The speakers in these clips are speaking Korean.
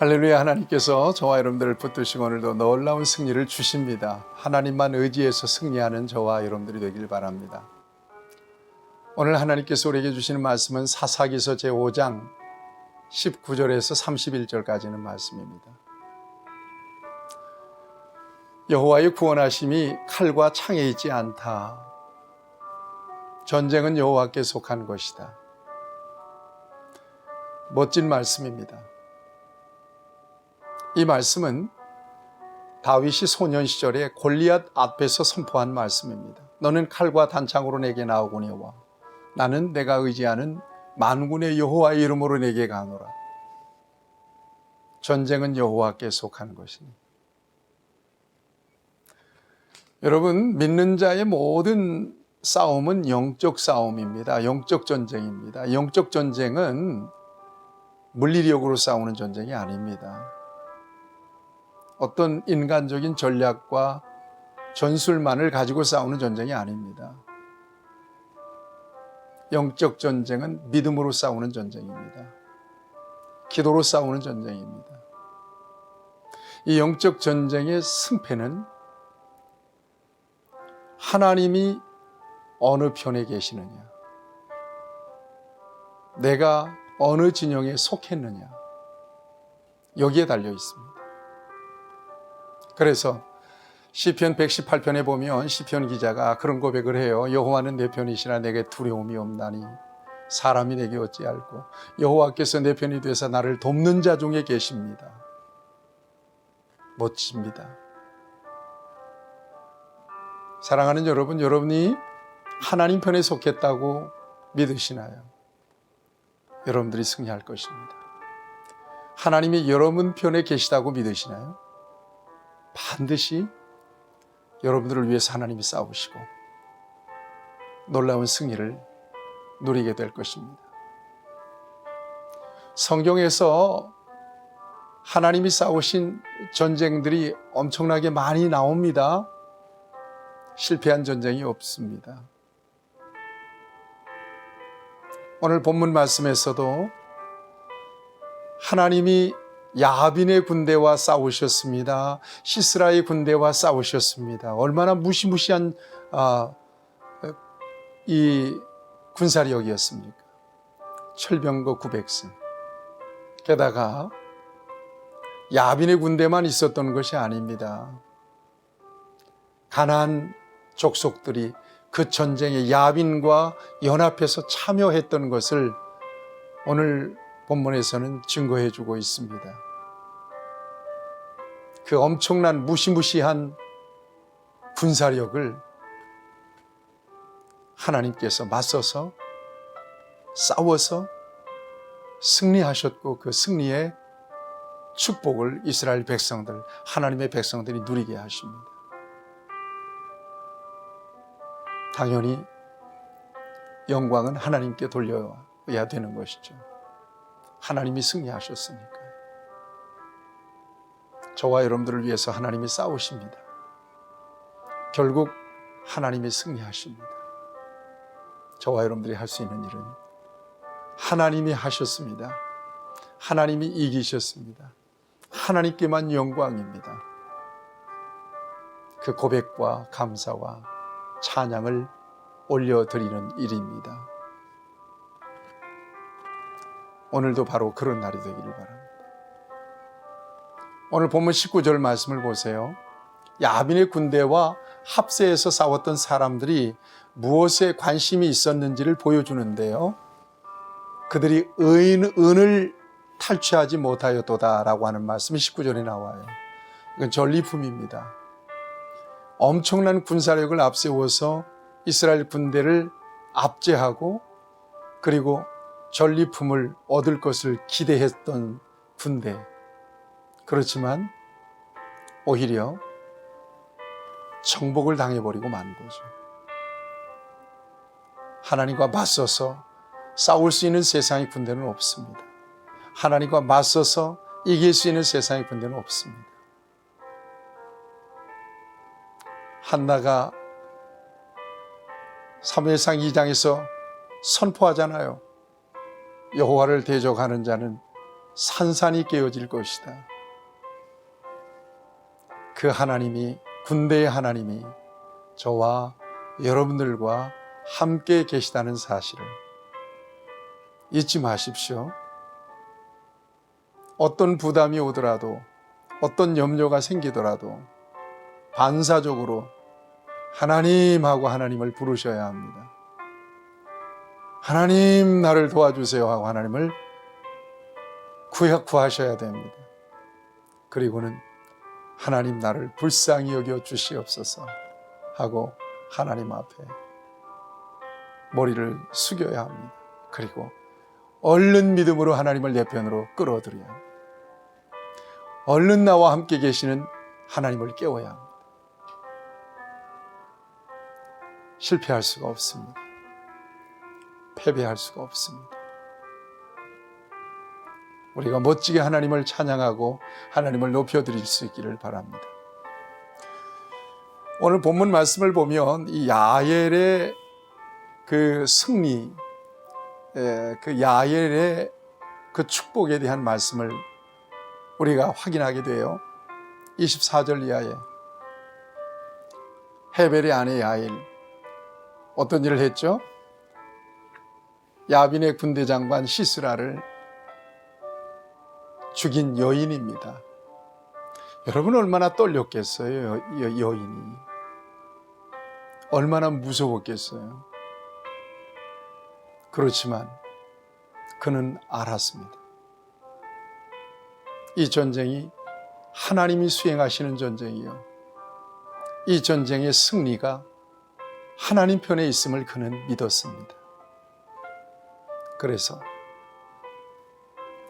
할렐루야. 하나님께서 저와 여러분들을 붙드시고 오늘도 놀라운 승리를 주십니다. 하나님만 의지해서 승리하는 저와 여러분들이 되길 바랍니다. 오늘 하나님께서 우리에게 주시는 말씀은 사사기서 제5장 19절에서 31절까지는 말씀입니다. 여호와의 구원하심이 칼과 창에 있지 않다. 전쟁은 여호와께 속한 것이다. 멋진 말씀입니다. 이 말씀은 다윗이 소년 시절에 골리앗 앞에서 선포한 말씀입니다. 너는 칼과 단창으로 내게 나오거니와 나는 내가 의지하는 만군의 여호와의 이름으로 내게 가노라. 전쟁은 여호와께 속한 것이니. 여러분, 믿는 자의 모든 싸움은 영적 싸움입니다. 영적 전쟁입니다. 영적 전쟁은 물리력으로 싸우는 전쟁이 아닙니다. 어떤 인간적인 전략과 전술만을 가지고 싸우는 전쟁이 아닙니다. 영적 전쟁은 믿음으로 싸우는 전쟁입니다. 기도로 싸우는 전쟁입니다. 이 영적 전쟁의 승패는 하나님이 어느 편에 계시느냐, 내가 어느 진영에 속했느냐, 여기에 달려 있습니다. 그래서 시편 118편에 보면 시편 기자가 그런 고백을 해요. 여호와는 내 편이시라 내게 두려움이 없나니 사람이 내게 어찌할꼬. 여호와께서 내 편이 되사 나를 돕는 자 중에 계십니다. 멋집니다. 사랑하는 여러분, 여러분이 하나님 편에 속했다고 믿으시나요? 여러분들이 승리할 것입니다. 하나님이 여러분 편에 계시다고 믿으시나요? 반드시 여러분들을 위해서 하나님이 싸우시고 놀라운 승리를 누리게 될 것입니다. 성경에서 하나님이 싸우신 전쟁들이 엄청나게 많이 나옵니다. 실패한 전쟁이 없습니다. 오늘 본문 말씀에서도 하나님이 야빈의 군대와 싸우셨습니다. 시스라의 군대와 싸우셨습니다. 얼마나 무시무시한 이 군사력이었습니까? 철병거 900승. 게다가 야빈의 군대만 있었던 것이 아닙니다. 가나안 족속들이 그 전쟁에 야빈과 연합해서 참여했던 것을 오늘 본문에서는 증거해 주고 있습니다. 그 엄청난 무시무시한 군사력을 하나님께서 맞서서 싸워서 승리하셨고 그 승리의 축복을 이스라엘 백성들, 하나님의 백성들이 누리게 하십니다. 당연히 영광은 하나님께 돌려야 되는 것이죠. 하나님이 승리하셨으니까요. 저와 여러분들을 위해서 하나님이 싸우십니다. 결국 하나님이 승리하십니다. 저와 여러분들이 할 수 있는 일은 하나님이 하셨습니다. 하나님이 이기셨습니다. 하나님께만 영광입니다. 그 고백과 감사와 찬양을 올려드리는 일입니다. 오늘도 바로 그런 날이 되기를 바랍니다. 오늘 본문 19절 말씀을 보세요. 야빈의 군대와 합세에서 싸웠던 사람들이 무엇에 관심이 있었는지를 보여주는데요. 그들이 은을 탈취하지 못하였도다라고 하는 말씀이 19절에 나와요. 이건 전리품입니다. 엄청난 군사력을 앞세워서 이스라엘 군대를 압제하고 그리고 전리품을 얻을 것을 기대했던 군대. 그렇지만 오히려 정복을 당해버리고 만 거죠. 하나님과 맞서서 싸울 수 있는 세상의 군대는 없습니다. 하나님과 맞서서 이길 수 있는 세상의 군대는 없습니다. 한나가 사무엘상 2장에서 선포하잖아요. 여호와를 대적하는 자는 산산이 깨어질 것이다. 그 하나님이, 군대의 하나님이 저와 여러분들과 함께 계시다는 사실을 잊지 마십시오. 어떤 부담이 오더라도, 어떤 염려가 생기더라도 반사적으로 하나님하고 하나님을 부르셔야 합니다. 하나님 나를 도와주세요 하고 하나님을 구하셔야 됩니다. 그리고는 하나님 나를 불쌍히 여겨 주시옵소서 하고 하나님 앞에 머리를 숙여야 합니다. 그리고 얼른 믿음으로 하나님을 내 편으로 끌어들여야 합니다. 얼른 나와 함께 계시는 하나님을 깨워야 합니다. 실패할 수가 없습니다. 패배할 수가 없습니다. 우리가 멋지게 하나님을 찬양하고 하나님을 높여드릴 수 있기를 바랍니다. 오늘 본문 말씀을 보면 이 야엘의 그 승리, 그 야엘의 그 축복에 대한 말씀을 우리가 확인하게 돼요. 24절 이하에 헤벨의 아내 야엘 어떤 일을 했죠? 야빈의 군대 장관 시스라를 죽인 여인입니다. 여러분 얼마나 떨렸겠어요? 여인이 얼마나 무서웠겠어요? 그렇지만 그는 알았습니다. 이 전쟁이 하나님이 수행하시는 전쟁이요, 이 전쟁의 승리가 하나님 편에 있음을 그는 믿었습니다. 그래서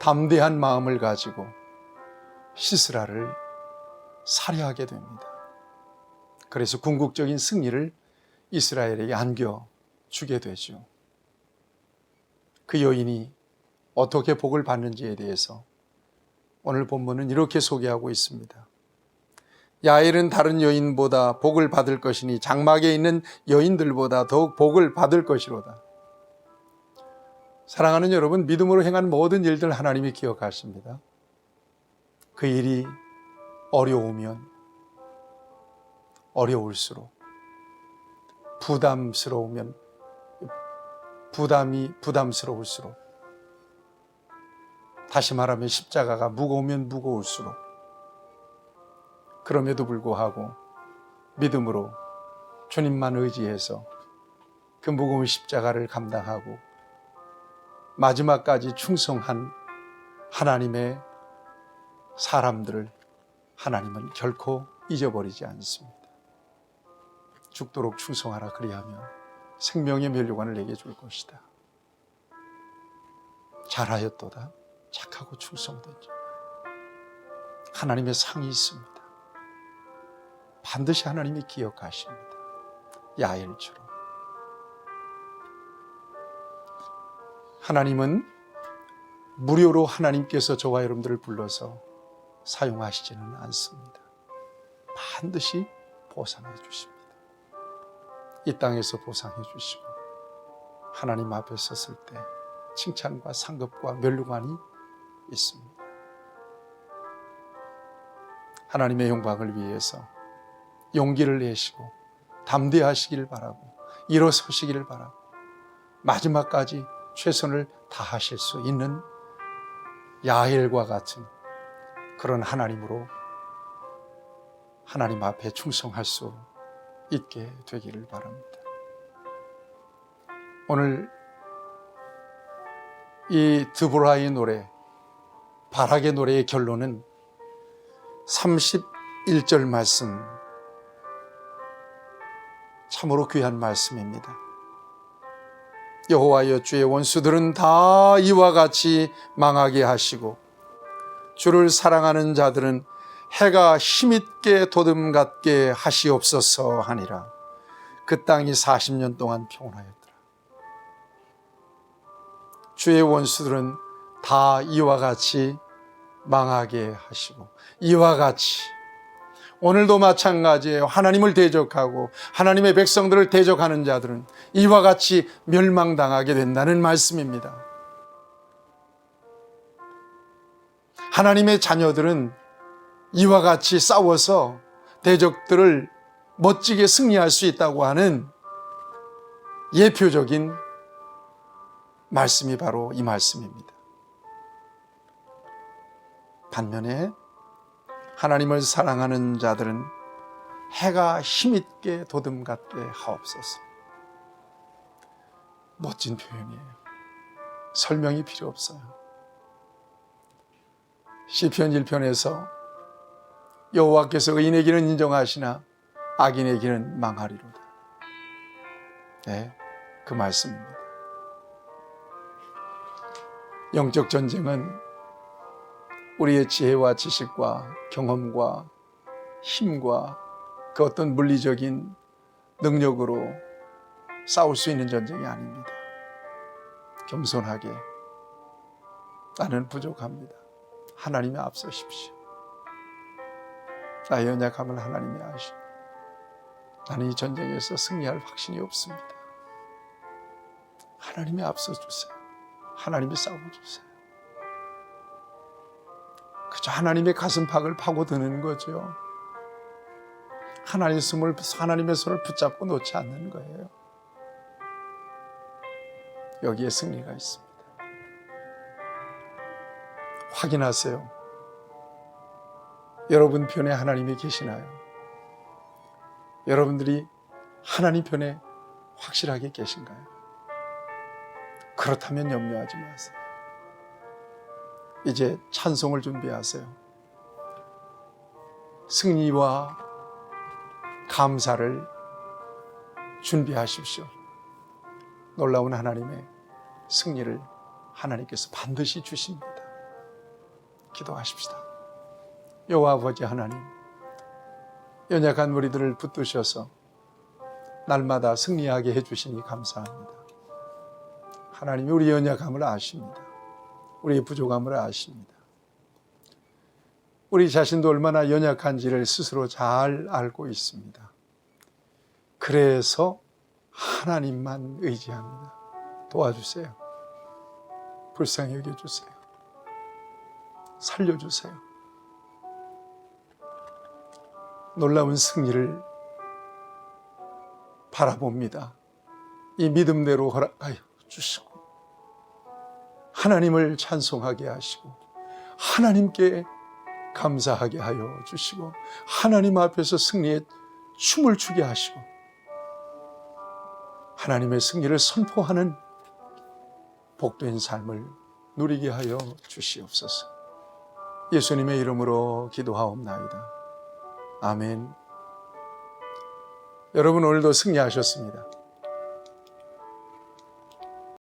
담대한 마음을 가지고 시스라를 살해하게 됩니다. 그래서 궁극적인 승리를 이스라엘에게 안겨주게 되죠. 그 여인이 어떻게 복을 받는지에 대해서 오늘 본문은 이렇게 소개하고 있습니다. 야엘은 다른 여인보다 복을 받을 것이니 장막에 있는 여인들보다 더욱 복을 받을 것이로다. 사랑하는 여러분, 믿음으로 행한 모든 일들 하나님이 기억하십니다. 그 일이 어려우면 어려울수록, 부담스러우면 부담스러울수록, 다시 말하면 십자가가 무거우면 무거울수록, 그럼에도 불구하고 믿음으로 주님만 의지해서 그 무거운 십자가를 감당하고 마지막까지 충성한 하나님의 사람들을 하나님은 결코 잊어버리지 않습니다. 죽도록 충성하라, 그리하면 생명의 면류관을 내게 줄 것이다. 잘하였도다, 착하고 충성된 자. 하나님의 상이 있습니다. 반드시 하나님이 기억하십니다. 야엘처럼. 하나님은 무료로 하나님께서 저와 여러분들을 불러서 사용하시지는 않습니다. 반드시 보상해 주십니다. 이 땅에서 보상해 주시고 하나님 앞에 섰을 때 칭찬과 상급과 면류관이 있습니다. 하나님의 영광을 위해서 용기를 내시고 담대하시기를 바라고 일어서시기를 바라고 마지막까지 최선을 다하실 수 있는 야엘과 같은 그런 하나님으로 하나님 앞에 충성할 수 있게 되기를 바랍니다. 오늘 이 드보라의 노래, 바락의 노래의 결론은 31절 말씀, 참으로 귀한 말씀입니다. 여호와여, 주의 원수들은 다 이와 같이 망하게 하시고 주를 사랑하는 자들은 해가 힘있게 도듬같게 하시옵소서 하니라. 그 땅이 40년 동안 평온하였더라. 주의 원수들은 다 이와 같이 망하게 하시고, 이와 같이 오늘도 마찬가지예요. 하나님을 대적하고 하나님의 백성들을 대적하는 자들은 이와 같이 멸망당하게 된다는 말씀입니다. 하나님의 자녀들은 이와 같이 싸워서 대적들을 멋지게 승리할 수 있다고 하는 예표적인 말씀이 바로 이 말씀입니다. 반면에 하나님을 사랑하는 자들은 해가 힘있게 도둠 같게 하옵소서. 멋진 표현이에요. 설명이 필요 없어요. 시편 1편에서 여호와께서 의인의 길은 인정하시나 악인의 길은 망하리로다. 네, 그 말씀입니다. 영적 전쟁은 우리의 지혜와 지식과 경험과 힘과 그 어떤 물리적인 능력으로 싸울 수 있는 전쟁이 아닙니다. 겸손하게 나는 부족합니다. 하나님이 앞서십시오. 나의 연약함을 하나님이 아시오. 나는 이 전쟁에서 승리할 확신이 없습니다. 하나님이 앞서주세요. 하나님이 싸워주세요. 그저 하나님의 가슴팍을 파고드는 거죠. 하나님의 손을 붙잡고 놓지 않는 거예요. 여기에 승리가 있습니다. 확인하세요. 여러분 편에 하나님이 계시나요? 여러분들이 하나님 편에 확실하게 계신가요? 그렇다면 염려하지 마세요. 이제 찬송을 준비하세요. 승리와 감사를 준비하십시오. 놀라운 하나님의 승리를 하나님께서 반드시 주십니다. 기도하십시다. 여호와 아버지 하나님, 연약한 우리들을 붙드셔서 날마다 승리하게 해주시니 감사합니다. 하나님이 우리 연약함을 아십니다. 우리의 부족함을 아십니다. 우리 자신도 얼마나 연약한지를 스스로 잘 알고 있습니다. 그래서 하나님만 의지합니다. 도와주세요. 불쌍히 여겨주세요. 살려주세요. 놀라운 승리를 바라봅니다. 이 믿음대로 허락하여 주시고 하나님을 찬송하게 하시고 하나님께 감사하게 하여 주시고 하나님 앞에서 승리의 춤을 추게 하시고 하나님의 승리를 선포하는 복된 삶을 누리게 하여 주시옵소서. 예수님의 이름으로 기도하옵나이다. 아멘. 여러분 오늘도 승리하셨습니다.